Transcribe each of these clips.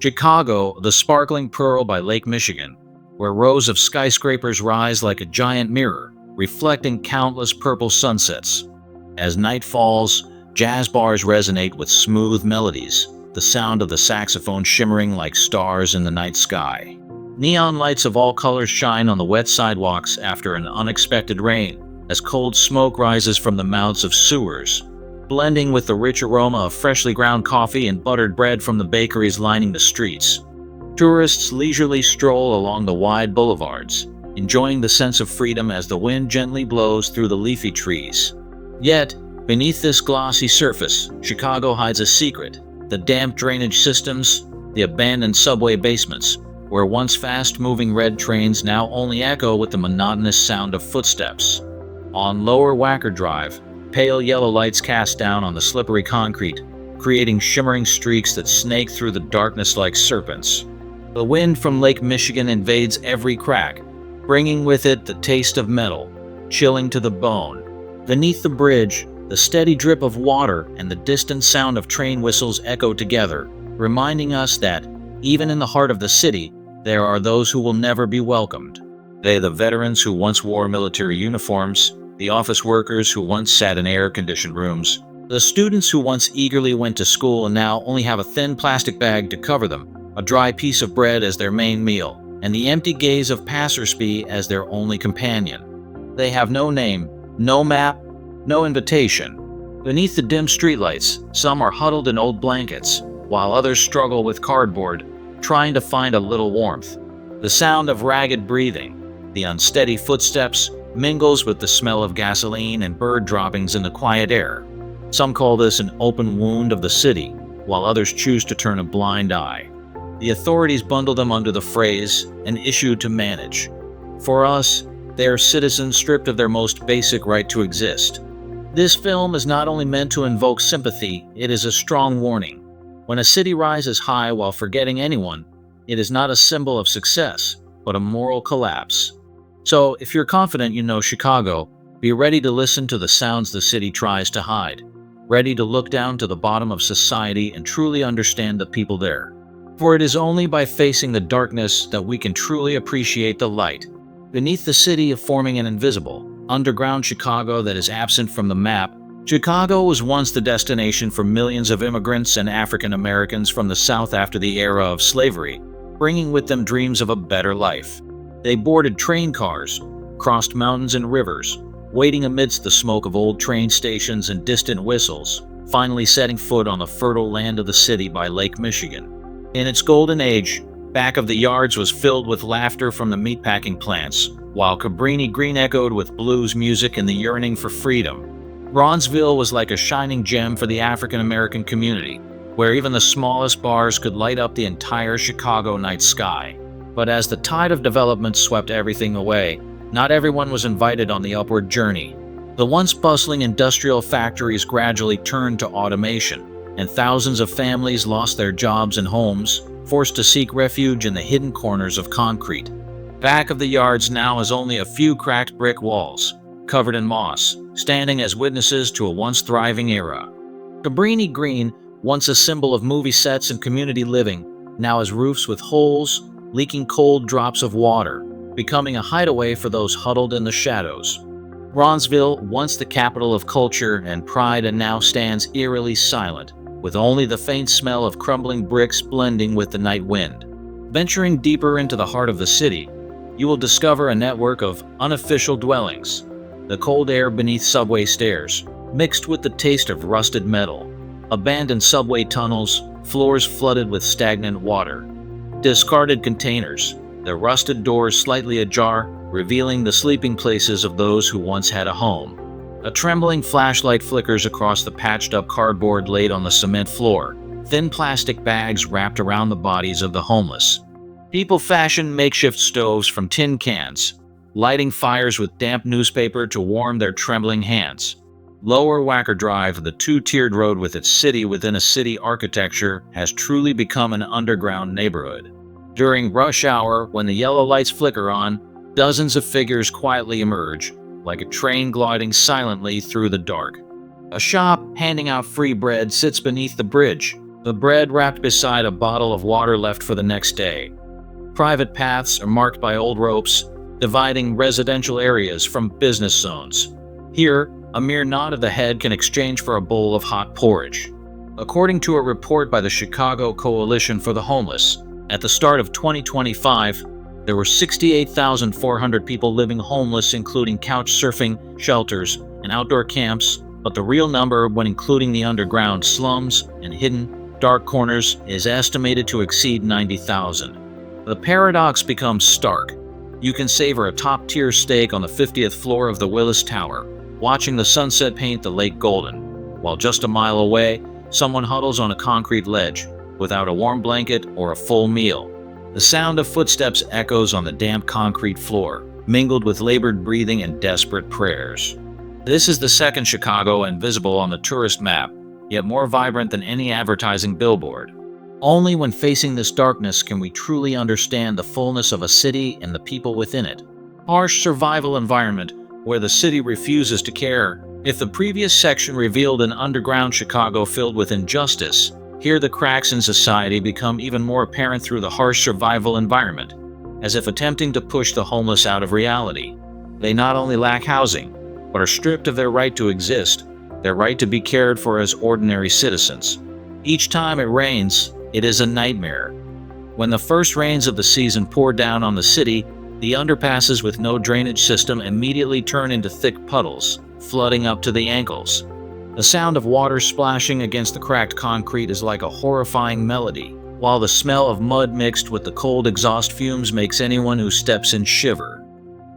Chicago, the sparkling pearl by Lake Michigan, where rows of skyscrapers rise like a giant mirror, reflecting countless purple sunsets. As night falls, jazz bars resonate with smooth melodies, the sound of the saxophone shimmering like stars in the night sky. Neon lights of all colors shine on the wet sidewalks after an unexpected rain, as cold smoke rises from the mouths of sewers, blending with the rich aroma of freshly ground coffee and buttered bread from the bakeries lining the streets. Tourists leisurely stroll along the wide boulevards, enjoying the sense of freedom as the wind gently blows through the leafy trees. Yet, beneath this glossy surface, Chicago hides a secret: the damp drainage systems, the abandoned subway basements, where once fast-moving red trains now only echo with the monotonous sound of footsteps. On Lower Wacker Drive, pale yellow lights cast down on the slippery concrete, creating shimmering streaks that snake through the darkness like serpents. The wind from Lake Michigan invades every crack, bringing with it the taste of metal, chilling to the bone. Beneath the bridge, the steady drip of water and the distant sound of train whistles echo together, reminding us that, even in the heart of the city, there are those who will never be welcomed. They, the veterans who once wore military uniforms, the office workers who once sat in air-conditioned rooms, the students who once eagerly went to school and now only have a thin plastic bag to cover them, a dry piece of bread as their main meal, and the empty gaze of passersby as their only companion. They have no name, no map, no invitation. Beneath the dim streetlights, some are huddled in old blankets, while others struggle with cardboard, trying to find a little warmth. The sound of ragged breathing, the unsteady footsteps, mingles with the smell of gasoline and bird droppings in the quiet air. Some call this an open wound of the city, while others choose to turn a blind eye. The authorities bundle them under the phrase, an issue to manage. For us, they are citizens stripped of their most basic right to exist. This film is not only meant to invoke sympathy, it is a strong warning. When a city rises high while forgetting anyone, it is not a symbol of success, but a moral collapse. So, if you're confident you know Chicago, be ready to listen to the sounds the city tries to hide, ready to look down to the bottom of society and truly understand the people there. For it is only by facing the darkness that we can truly appreciate the light. Beneath the city of forming an invisible, underground Chicago that is absent from the map, Chicago was once the destination for millions of immigrants and African Americans from the South after the era of slavery, bringing with them dreams of a better life. They boarded train cars, crossed mountains and rivers, waiting amidst the smoke of old train stations and distant whistles, finally setting foot on the fertile land of the city by Lake Michigan. In its golden age, back of the yards was filled with laughter from the meatpacking plants, while Cabrini Green echoed with blues music and the yearning for freedom. Bronzeville was like a shining gem for the African American community, where even the smallest bars could light up the entire Chicago night sky. But as the tide of development swept everything away, not everyone was invited on the upward journey. The once bustling industrial factories gradually turned to automation, and thousands of families lost their jobs and homes, forced to seek refuge in the hidden corners of concrete. Back of the yards now is only a few cracked brick walls, covered in moss, standing as witnesses to a once thriving era. Cabrini Green, once a symbol of movie sets and community living, now has roofs with holes, leaking cold drops of water, becoming a hideaway for those huddled in the shadows. Bronzeville, once the capital of culture and pride, and now stands eerily silent, with only the faint smell of crumbling bricks blending with the night wind. Venturing deeper into the heart of the city, you will discover a network of unofficial dwellings, the cold air beneath subway stairs, mixed with the taste of rusted metal, abandoned subway tunnels, floors flooded with stagnant water, discarded containers, their rusted doors slightly ajar, revealing the sleeping places of those who once had a home. A trembling flashlight flickers across the patched-up cardboard laid on the cement floor, thin plastic bags wrapped around the bodies of the homeless. People fashion makeshift stoves from tin cans, lighting fires with damp newspaper to warm their trembling hands. Lower Wacker Drive, the two-tiered road with its city within a city architecture, has truly become an underground neighborhood. During rush hour, when the yellow lights flicker on, dozens of figures quietly emerge, like a train gliding silently through the dark. A shop handing out free bread sits beneath the bridge, the bread wrapped beside a bottle of water left for the next day. Private paths are marked by old ropes, dividing residential areas from business zones. Here, a mere nod of the head can exchange for a bowl of hot porridge. According to a report by the Chicago Coalition for the Homeless, at the start of 2025, there were 68,400 people living homeless, including couch surfing, shelters, and outdoor camps, but the real number, when including the underground slums and hidden, dark corners, is estimated to exceed 90,000. The paradox becomes stark. You can savor a top-tier steak on the 50th floor of the Willis Tower, watching the sunset paint the lake golden, while just a mile away, someone huddles on a concrete ledge, without a warm blanket or a full meal. The sound of footsteps echoes on the damp concrete floor, mingled with labored breathing and desperate prayers. This is the second Chicago and visible on the tourist map, yet more vibrant than any advertising billboard. Only when facing this darkness can we truly understand the fullness of a city and the people within it. Harsh survival environment where the city refuses to care. If the previous section revealed an underground Chicago filled with injustice, here the cracks in society become even more apparent through the harsh survival environment, as if attempting to push the homeless out of reality. They not only lack housing, but are stripped of their right to exist, their right to be cared for as ordinary citizens. Each time it rains, it is a nightmare. When the first rains of the season pour down on the city, the underpasses with no drainage system immediately turn into thick puddles, flooding up to the ankles. The sound of water splashing against the cracked concrete is like a horrifying melody, while the smell of mud mixed with the cold exhaust fumes makes anyone who steps in shiver.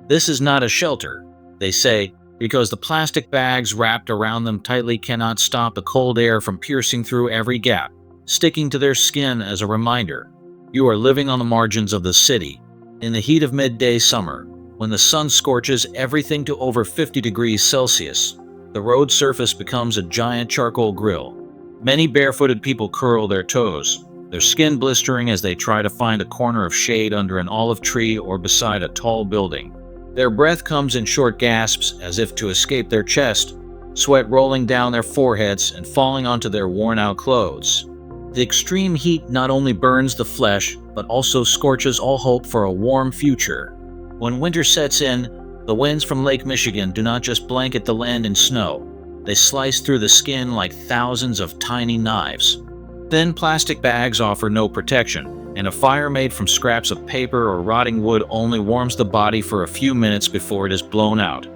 This is not a shelter, they say, because the plastic bags wrapped around them tightly cannot stop the cold air from piercing through every gap, sticking to their skin as a reminder. You are living on the margins of the city, in the heat of midday summer, when the sun scorches everything to over 50 degrees Celsius. The road surface becomes a giant charcoal grill. Many barefooted people curl their toes, their skin blistering as they try to find a corner of shade under an olive tree or beside a tall building. Their breath comes in short gasps as if to escape their chest, sweat rolling down their foreheads and falling onto their worn-out clothes. The extreme heat not only burns the flesh, but also scorches all hope for a warm future. When winter sets in, the winds from Lake Michigan do not just blanket the land in snow. They slice through the skin like thousands of tiny knives. Thin plastic bags offer no protection, and a fire made from scraps of paper or rotting wood only warms the body for a few minutes before it is blown out.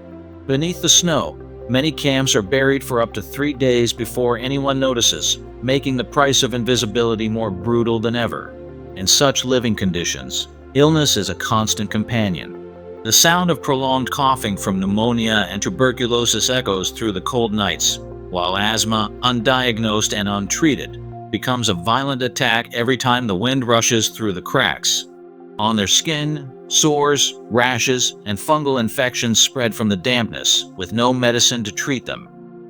Beneath the snow, many camps are buried for up to 3 days before anyone notices, making the price of invisibility more brutal than ever. In such living conditions, illness is a constant companion. The sound of prolonged coughing from pneumonia and tuberculosis echoes through the cold nights, while asthma, undiagnosed and untreated, becomes a violent attack every time the wind rushes through the cracks. On their skin, sores, rashes, and fungal infections spread from the dampness, with no medicine to treat them.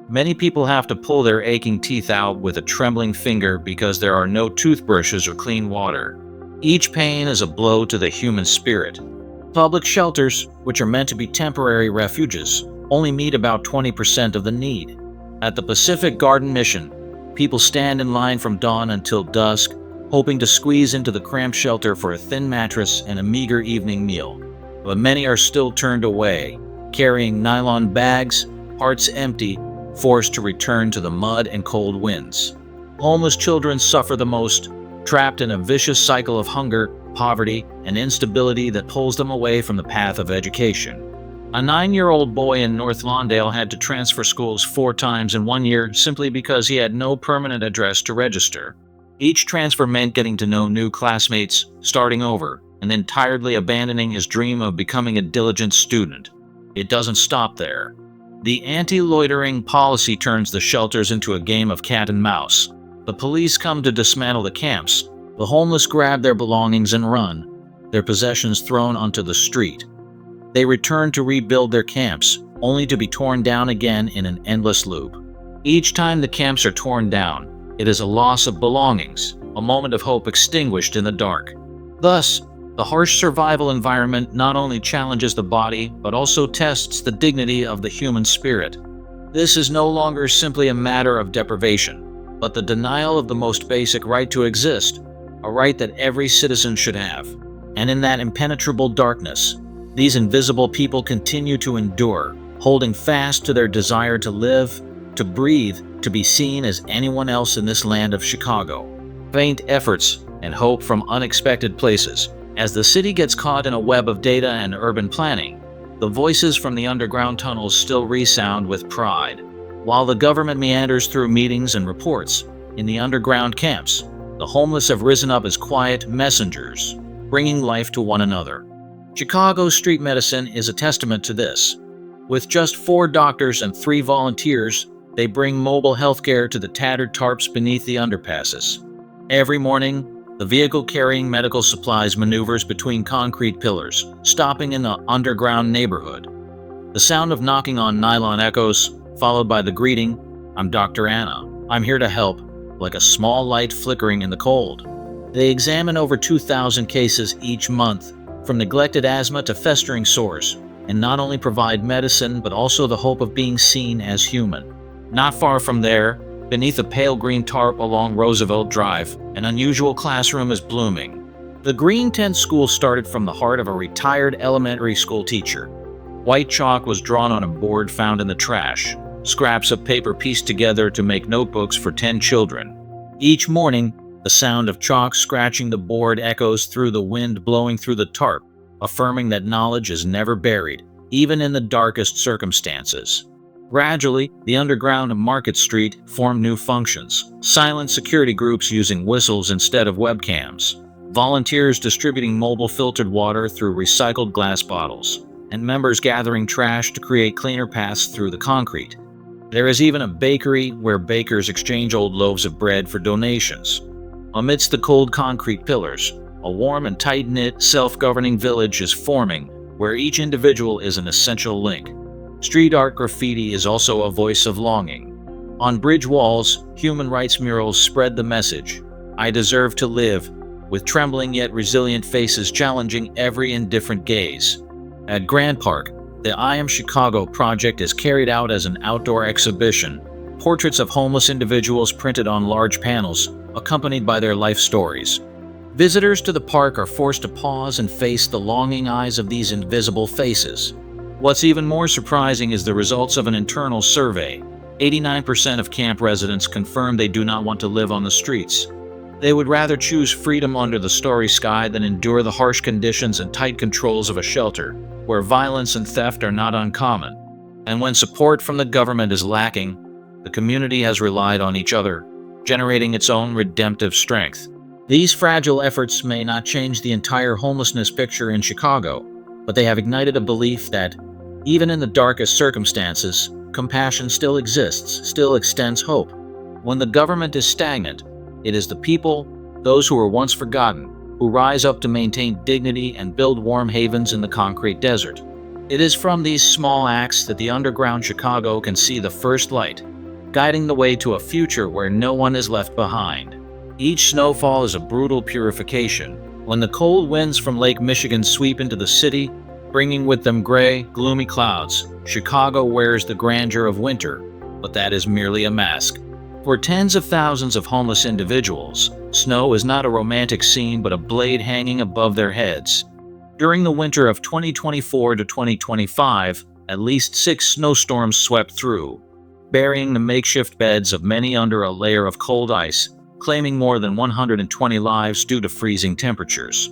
Many people have to pull their aching teeth out with a trembling finger because there are no toothbrushes or clean water. Each pain is a blow to the human spirit. Public shelters, which are meant to be temporary refuges, only meet about 20% of the need. At the Pacific Garden Mission, people stand in line from dawn until dusk, hoping to squeeze into the cramped shelter for a thin mattress and a meager evening meal. But many are still turned away, carrying nylon bags, hearts empty, forced to return to the mud and cold winds. Homeless children suffer the most, trapped in a vicious cycle of hunger, poverty, and instability that pulls them away from the path of education. A 9-year-old boy in North Lawndale had to transfer schools 4 times in 1 year simply because he had no permanent address to register. Each transfer meant getting to know new classmates, starting over, and then tiredly abandoning his dream of becoming a diligent student. It doesn't stop there. The anti-loitering policy turns the shelters into a game of cat and mouse. The police come to dismantle the camps. The homeless grab their belongings and run, their possessions thrown onto the street. They return to rebuild their camps, only to be torn down again in an endless loop. Each time the camps are torn down, it is a loss of belongings, a moment of hope extinguished in the dark. Thus, the harsh survival environment not only challenges the body, but also tests the dignity of the human spirit. This is no longer simply a matter of deprivation, but the denial of the most basic right to exist, a right that every citizen should have. And in that impenetrable darkness, these invisible people continue to endure, holding fast to their desire to live, to breathe, to be seen as anyone else in this land of Chicago. Faint efforts and hope from unexpected places. As the city gets caught in a web of data and urban planning, the voices from the underground tunnels still resound with pride. While the government meanders through meetings and reports, in the underground camps, the homeless have risen up as quiet messengers, bringing life to one another. Chicago's street medicine is a testament to this. With just 4 doctors and 3 volunteers, they bring mobile healthcare to the tattered tarps beneath the underpasses. Every morning, the vehicle carrying medical supplies maneuvers between concrete pillars, stopping in the underground neighborhood. The sound of knocking on nylon echoes, followed by the greeting, "I'm Dr. Anna. I'm here to help," like a small light flickering in the cold. They examine over 2,000 cases each month, from neglected asthma to festering sores, and not only provide medicine but also the hope of being seen as human. Not far from there, beneath a pale green tarp along Roosevelt Drive, an unusual classroom is blooming. The Green Tent School started from the heart of a retired elementary school teacher. White chalk was drawn on a board found in the trash, scraps of paper pieced together to make notebooks for 10 children. Each morning, the sound of chalk scratching the board echoes through the wind blowing through the tarp, affirming that knowledge is never buried, even in the darkest circumstances. Gradually, the underground and Market Street formed new functions. Silent security groups using whistles instead of webcams, volunteers distributing mobile filtered water through recycled glass bottles, and members gathering trash to create cleaner paths through the concrete. There is even a bakery where bakers exchange old loaves of bread for donations. Amidst the cold concrete pillars, a warm and tight-knit, self-governing village is forming, where each individual is an essential link. Street art graffiti is also a voice of longing. On bridge walls, human rights murals spread the message, "I deserve to live," with trembling yet resilient faces challenging every indifferent gaze. At Grand Park, the I Am Chicago project is carried out as an outdoor exhibition. Portraits of homeless individuals printed on large panels, accompanied by their life stories. Visitors to the park are forced to pause and face the longing eyes of these invisible faces. What's even more surprising is the results of an internal survey. 89% of camp residents confirm they do not want to live on the streets. They would rather choose freedom under the starry sky than endure the harsh conditions and tight controls of a shelter, where violence and theft are not uncommon. And when support from the government is lacking, the community has relied on each other, generating its own redemptive strength. These fragile efforts may not change the entire homelessness picture in Chicago, but they have ignited a belief that, even in the darkest circumstances, compassion still exists, still extends hope. When the government is stagnant, it is the people, those who were once forgotten, who rise up to maintain dignity and build warm havens in the concrete desert. It is from these small acts that the underground Chicago can see the first light, guiding the way to a future where no one is left behind. Each snowfall is a brutal purification. When the cold winds from Lake Michigan sweep into the city, bringing with them gray, gloomy clouds, Chicago wears the grandeur of winter, but that is merely a mask. For tens of thousands of homeless individuals, snow is not a romantic scene but a blade hanging above their heads. During the winter of 2024 to 2025, at least 6 snowstorms swept through, burying the makeshift beds of many under a layer of cold ice, claiming more than 120 lives due to freezing temperatures.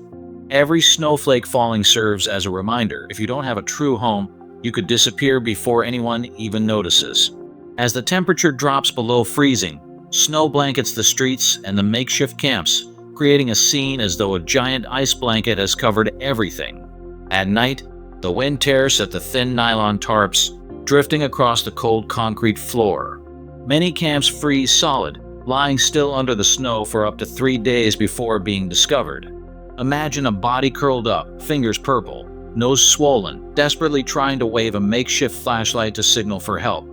Every snowflake falling serves as a reminder, if you don't have a true home, you could disappear before anyone even notices. As the temperature drops below freezing, snow blankets the streets and the makeshift camps, creating a scene as though a giant ice blanket has covered everything. At night, the wind tears at the thin nylon tarps, drifting across the cold concrete floor. Many camps freeze solid, lying still under the snow for up to 3 days before being discovered. Imagine a body curled up, fingers purple, nose swollen, desperately trying to wave a makeshift flashlight to signal for help.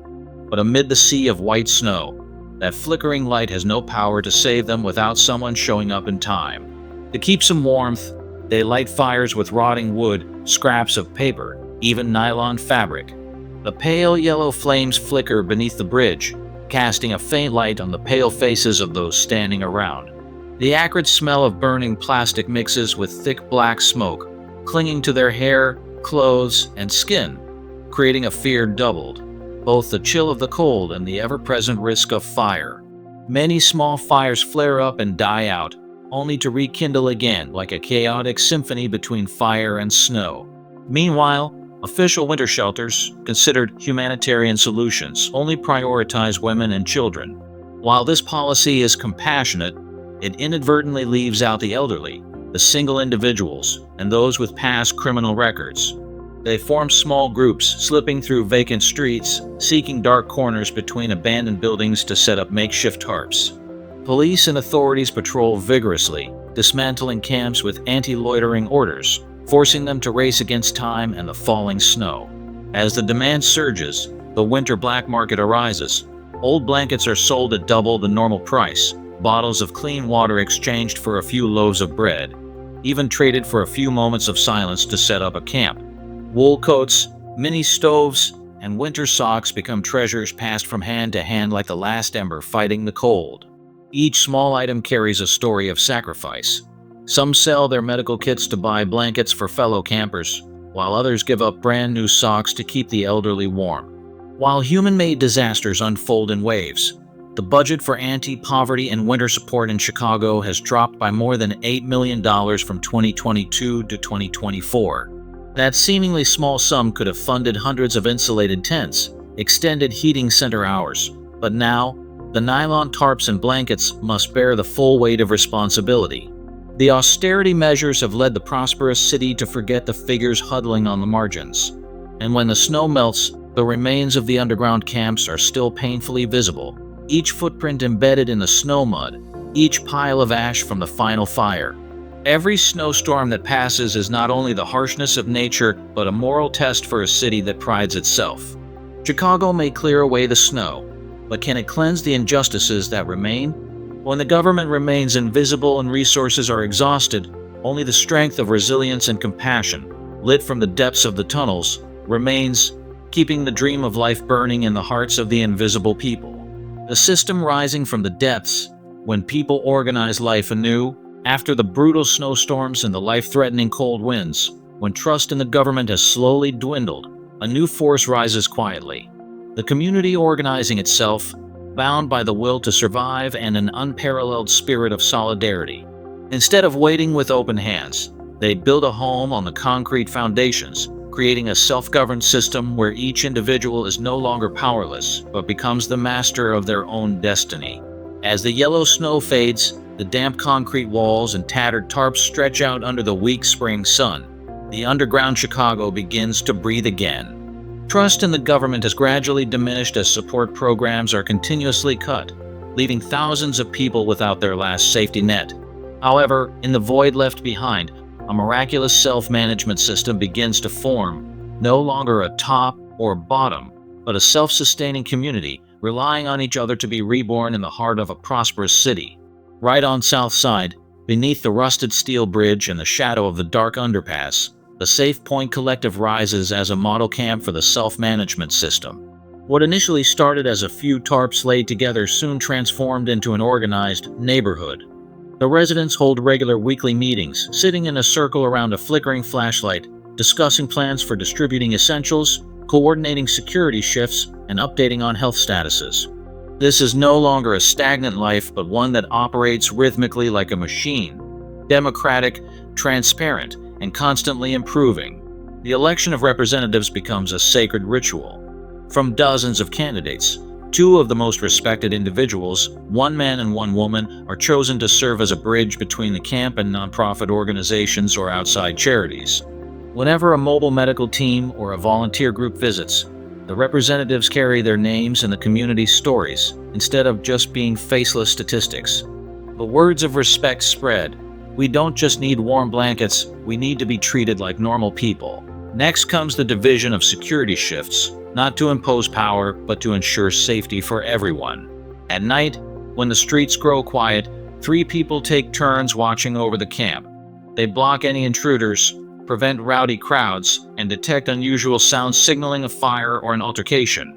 But amid the sea of white snow, that flickering light has no power to save them without someone showing up in time. To keep some warmth, they light fires with rotting wood, scraps of paper, even nylon fabric. The pale yellow flames flicker beneath the bridge, casting a faint light on the pale faces of those standing around. The acrid smell of burning plastic mixes with thick black smoke, clinging to their hair, clothes, and skin, creating a fear doubled, both the chill of the cold and the ever-present risk of fire. Many small fires flare up and die out, only to rekindle again like a chaotic symphony between fire and snow. Meanwhile, official winter shelters, considered humanitarian solutions, only prioritize women and children. While this policy is compassionate, it inadvertently leaves out the elderly, the single individuals, and those with past criminal records. They form small groups, slipping through vacant streets, seeking dark corners between abandoned buildings to set up makeshift tarps. Police and authorities patrol vigorously, dismantling camps with anti-loitering orders, forcing them to race against time and the falling snow. As the demand surges, the winter black market arises. Old blankets are sold at double the normal price, bottles of clean water exchanged for a few loaves of bread, even traded for a few moments of silence to set up a camp. Wool coats, mini stoves, and winter socks become treasures passed from hand to hand like the last ember fighting the cold. Each small item carries a story of sacrifice. Some sell their medical kits to buy blankets for fellow campers, while others give up brand new socks to keep the elderly warm. While human-made disasters unfold in waves, the budget for anti-poverty and winter support in Chicago has dropped by more than $8 million from 2022 to 2024. That seemingly small sum could have funded hundreds of insulated tents, extended heating center hours, but now, the nylon tarps and blankets must bear the full weight of responsibility. The austerity measures have led the prosperous city to forget the figures huddling on the margins. And when the snow melts, the remains of the underground camps are still painfully visible, each footprint embedded in the snow mud, each pile of ash from the final fire. Every snowstorm that passes is not only the harshness of nature, but a moral test for a city that prides itself. Chicago may clear away the snow, but can it cleanse the injustices that remain? When the government remains invisible and resources are exhausted, only the strength of resilience and compassion, lit from the depths of the tunnels, remains, keeping the dream of life burning in the hearts of the invisible people. The system rising from the depths, when people organize life anew, after the brutal snowstorms and the life-threatening cold winds, when trust in the government has slowly dwindled, a new force rises quietly. The community organizing itself, bound by the will to survive and an unparalleled spirit of solidarity. Instead of waiting with open hands, they build a home on the concrete foundations, creating a self-governed system where each individual is no longer powerless, but becomes the master of their own destiny. As the yellow snow fades, the damp concrete walls and tattered tarps stretch out under the weak spring sun. The underground Chicago begins to breathe again. Trust in the government has gradually diminished as support programs are continuously cut, leaving thousands of people without their last safety net. However, in the void left behind, a miraculous self-management system begins to form, no longer a top or bottom, but a self-sustaining community, relying on each other to be reborn in the heart of a prosperous city. Right on South Side, beneath the rusted steel bridge and the shadow of the dark underpass, the Safe Point Collective rises as a model camp for the self-management system. What initially started as a few tarps laid together soon transformed into an organized neighborhood. The residents hold regular weekly meetings, sitting in a circle around a flickering flashlight, discussing plans for distributing essentials, coordinating security shifts, and updating on health statuses. This is no longer a stagnant life, but one that operates rhythmically like a machine, democratic, transparent, and constantly improving. The election of representatives becomes a sacred ritual. From dozens of candidates, two of the most respected individuals, one man and one woman, are chosen to serve as a bridge between the camp and nonprofit organizations or outside charities. Whenever a mobile medical team or a volunteer group visits, the representatives carry their names and the community's stories, instead of just being faceless statistics. The words of respect spread. We don't just need warm blankets, we need to be treated like normal people. Next comes the division of security shifts, not to impose power, but to ensure safety for everyone. At night, when the streets grow quiet, 3 people take turns watching over the camp. They block any intruders, prevent rowdy crowds, and detect unusual sounds signaling a fire or an altercation.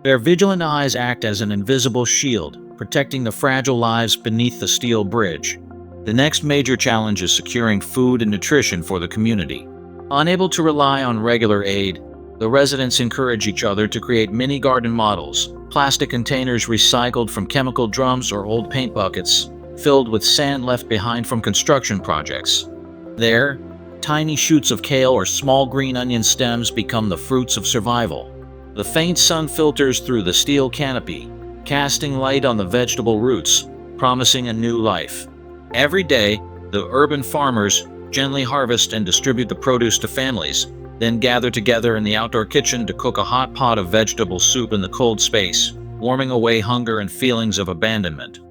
Their vigilant eyes act as an invisible shield, protecting the fragile lives beneath the steel bridge. The next major challenge is securing food and nutrition for the community. Unable to rely on regular aid, the residents encourage each other to create mini garden models, plastic containers recycled from chemical drums or old paint buckets, filled with sand left behind from construction projects. There, tiny shoots of kale or small green onion stems become the fruits of survival. The faint sun filters through the steel canopy, casting light on the vegetable roots, promising a new life. Every day, the urban farmers gently harvest and distribute the produce to families, then gather together in the outdoor kitchen to cook a hot pot of vegetable soup in the cold space, warming away hunger and feelings of abandonment.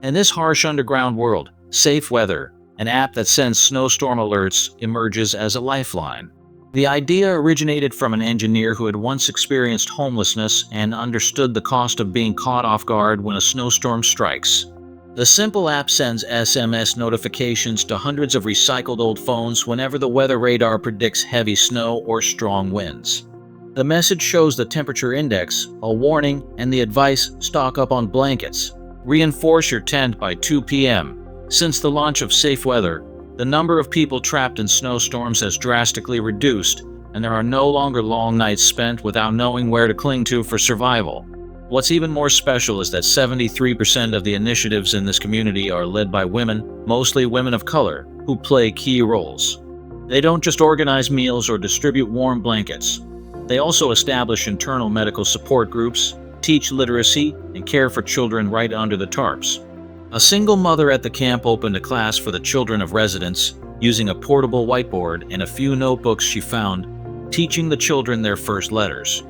In this harsh underground world, Safe Weather, an app that sends snowstorm alerts, emerges as a lifeline. The idea originated from an engineer who had once experienced homelessness and understood the cost of being caught off guard when a snowstorm strikes. The simple app sends SMS notifications to hundreds of recycled old phones whenever the weather radar predicts heavy snow or strong winds. The message shows the temperature index, a warning, and the advice: stock up on blankets. Reinforce your tent by 2 p.m. Since the launch of Safe Weather, the number of people trapped in snowstorms has drastically reduced, and there are no longer long nights spent without knowing where to cling to for survival. What's even more special is that 73% of the initiatives in this community are led by women, mostly women of color, who play key roles. They don't just organize meals or distribute warm blankets. They also establish internal medical support groups, teach literacy, and care for children right under the tarps. A single mother at the camp opened a class for the children of residents, using a portable whiteboard and a few notebooks she found, teaching the children their first letters.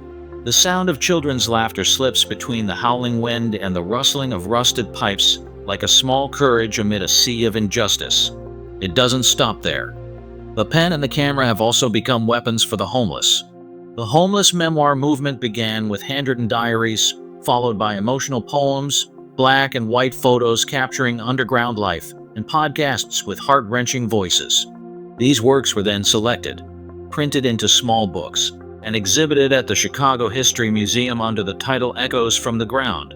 The sound of children's laughter slips between the howling wind and the rustling of rusted pipes like a small courage amid a sea of injustice. It doesn't stop there. The pen and the camera have also become weapons for the homeless. The homeless memoir movement began with handwritten diaries, followed by emotional poems, black and white photos capturing underground life, and podcasts with heart-wrenching voices. These works were then selected, printed into small books, and exhibited at the Chicago History Museum under the title Echoes from the Ground.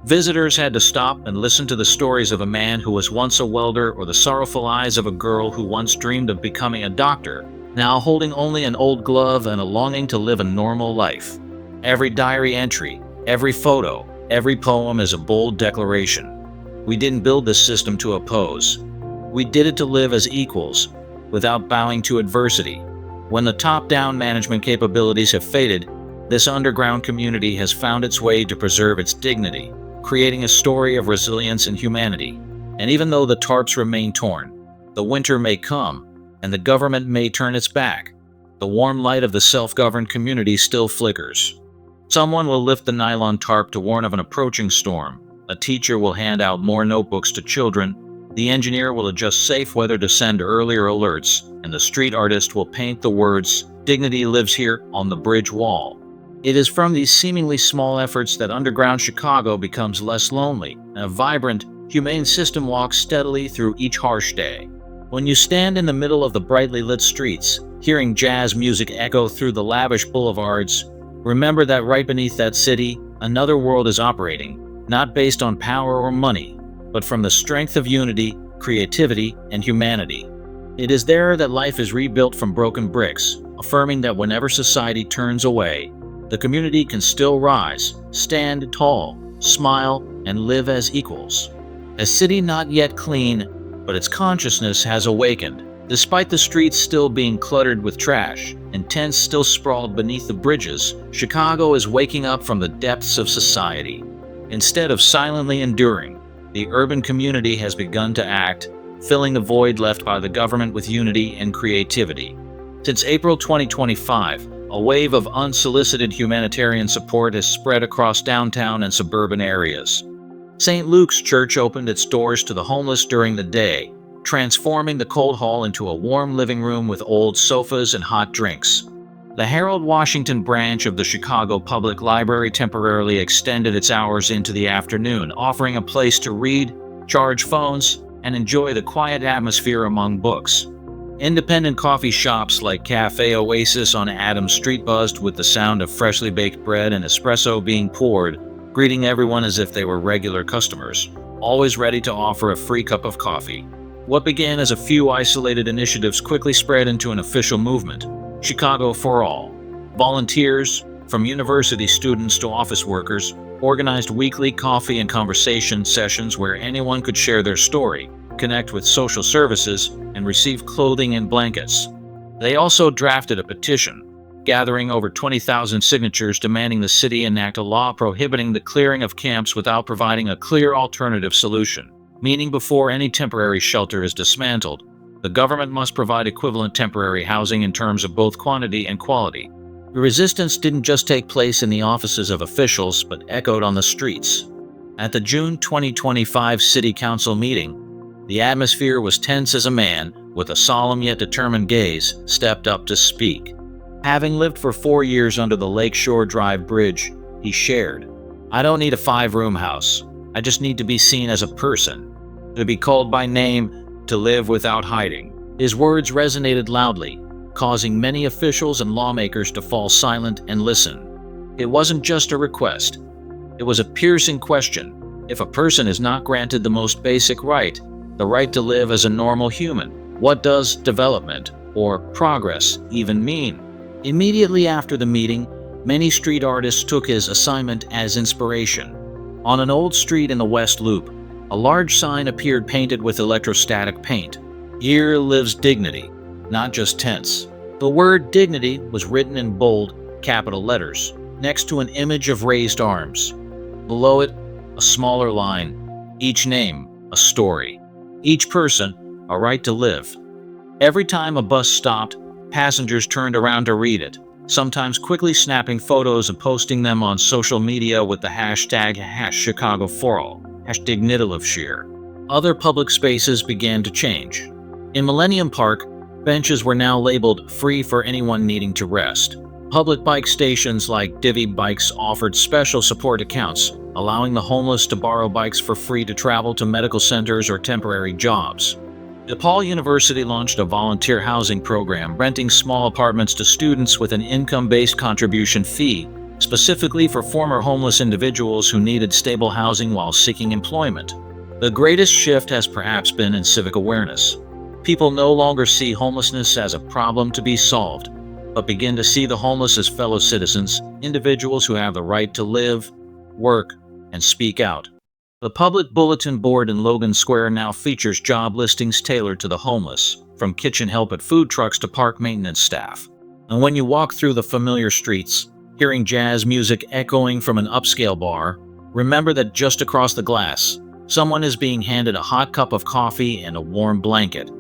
Visitors had to stop and listen to the stories of a man who was once a welder or the sorrowful eyes of a girl who once dreamed of becoming a doctor, now holding only an old glove and a longing to live a normal life. Every diary entry, every photo, every poem is a bold declaration. We didn't build this system to oppose. We did it to live as equals, without bowing to adversity. When the top-down management capabilities have faded, this underground community has found its way to preserve its dignity, creating a story of resilience and humanity. And even though the tarps remain torn, the winter may come, and the government may turn its back, the warm light of the self-governed community still flickers. Someone will lift the nylon tarp to warn of an approaching storm. A teacher will hand out more notebooks to children. The engineer will adjust Safe Weather to send earlier alerts, and the street artist will paint the words, "Dignity lives here," on the bridge wall. It is from these seemingly small efforts that underground Chicago becomes less lonely, and a vibrant, humane system walks steadily through each harsh day. When you stand in the middle of the brightly lit streets, hearing jazz music echo through the lavish boulevards, remember that right beneath that city, another world is operating, not based on power or money, but from the strength of unity, creativity, and humanity. It is there that life is rebuilt from broken bricks, affirming that whenever society turns away, the community can still rise, stand tall, smile, and live as equals. A city not yet clean, but its consciousness has awakened. Despite the streets still being cluttered with trash and tents still sprawled beneath the bridges, Chicago is waking up from the depths of society. Instead of silently enduring, the urban community has begun to act, filling the void left by the government with unity and creativity. Since April 2025, a wave of unsolicited humanitarian support has spread across downtown and suburban areas. St. Luke's Church opened its doors to the homeless during the day, transforming the cold hall into a warm living room with old sofas and hot drinks. The Harold Washington branch of the Chicago Public Library temporarily extended its hours into the afternoon, offering a place to read, charge phones, and enjoy the quiet atmosphere among books. Independent coffee shops like Cafe Oasis on Adams Street buzzed with the sound of freshly baked bread and espresso being poured, greeting everyone as if they were regular customers, always ready to offer a free cup of coffee. What began as a few isolated initiatives quickly spread into an official movement, Chicago for All. Volunteers, from university students to office workers, organized weekly coffee and conversation sessions where anyone could share their story, connect with social services, and receive clothing and blankets. They also drafted a petition, gathering over 20,000 signatures demanding the city enact a law prohibiting the clearing of camps without providing a clear alternative solution, meaning before any temporary shelter is dismantled, the government must provide equivalent temporary housing in terms of both quantity and quality. The resistance didn't just take place in the offices of officials, but echoed on the streets. At the June 2025 City Council meeting, the atmosphere was tense as a man, with a solemn yet determined gaze, stepped up to speak. Having lived for 4 years under the Lakeshore Drive Bridge, he shared, "I don't need a 5-room house. I just need to be seen as a person, to be called by name, to live without hiding." His words resonated loudly, causing many officials and lawmakers to fall silent and listen. It wasn't just a request. It was a piercing question. If a person is not granted the most basic right, the right to live as a normal human, what does development or progress even mean? Immediately after the meeting, many street artists took his assignment as inspiration. On an old street in the West Loop, a large sign appeared painted with electrostatic paint. "Here lives dignity, not just tents." The word dignity was written in bold, capital letters, next to an image of raised arms. Below it, a smaller line, each name, a story. Each person, a right to live. Every time a bus stopped, passengers turned around to read it, sometimes quickly snapping photos and posting them on social media with the hashtag #ChicagoForAll, #Dignityliveshare. Other public spaces began to change. In Millennium Park, benches were now labeled free for anyone needing to rest. Public bike stations like Divvy Bikes offered special support accounts, allowing the homeless to borrow bikes for free to travel to medical centers or temporary jobs. DePaul University launched a volunteer housing program, renting small apartments to students with an income-based contribution fee, specifically for former homeless individuals who needed stable housing while seeking employment. The greatest shift has perhaps been in civic awareness. People no longer see homelessness as a problem to be solved, but begin to see the homeless as fellow citizens, individuals who have the right to live, work, and speak out. The public bulletin board in Logan Square now features job listings tailored to the homeless, from kitchen help at food trucks to park maintenance staff. And when you walk through the familiar streets, hearing jazz music echoing from an upscale bar, remember that just across the glass, someone is being handed a hot cup of coffee and a warm blanket.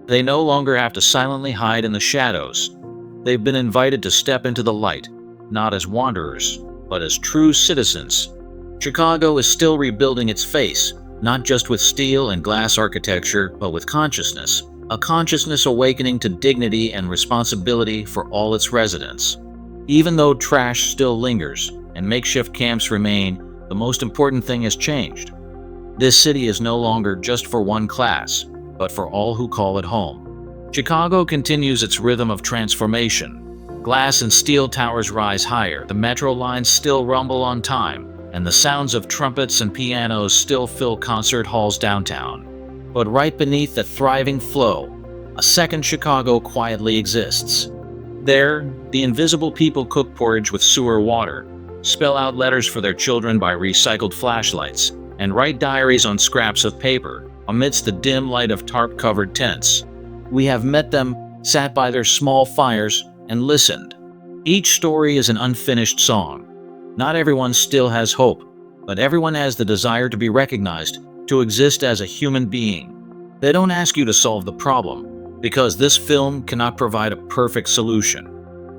They no longer have to silently hide in the shadows. They've been invited to step into the light, not as wanderers, but as true citizens. Chicago is still rebuilding its face, not just with steel and glass architecture, but with consciousness. A consciousness awakening to dignity and responsibility for all its residents. Even though trash still lingers and makeshift camps remain, the most important thing has changed. This city is no longer just for one class, but for all who call it home. Chicago continues its rhythm of transformation. Glass and steel towers rise higher, the metro lines still rumble on time, and the sounds of trumpets and pianos still fill concert halls downtown. But right beneath the thriving flow, a second Chicago quietly exists. There, the invisible people cook porridge with sewer water, spell out letters for their children by recycled flashlights, and write diaries on scraps of paper, amidst the dim light of tarp-covered tents. We have met them, sat by their small fires, and listened. Each story is an unfinished song. Not everyone still has hope, but everyone has the desire to be recognized, to exist as a human being. They don't ask you to solve the problem, because this film cannot provide a perfect solution.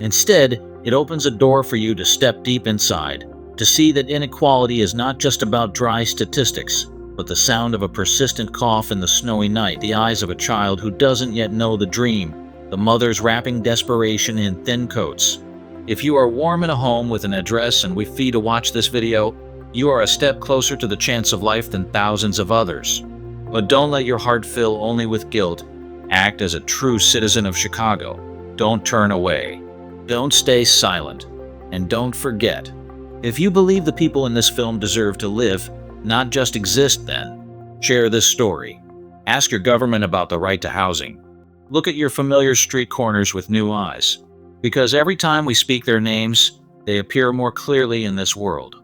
Instead, it opens a door for you to step deep inside, to see that inequality is not just about dry statistics, but the sound of a persistent cough in the snowy night, the eyes of a child who doesn't yet know the dream, the mothers wrapping desperation in thin coats. If you are warm in a home with an address and with fee to watch this video, you are a step closer to the chance of life than thousands of others. But don't let your heart fill only with guilt. Act as a true citizen of Chicago. Don't turn away. Don't stay silent. And don't forget, if you believe the people in this film deserve to live, not just exist, then share this story. Ask your government about the right to housing. Look at your familiar street corners with new eyes. Because every time we speak their names, they appear more clearly in this world.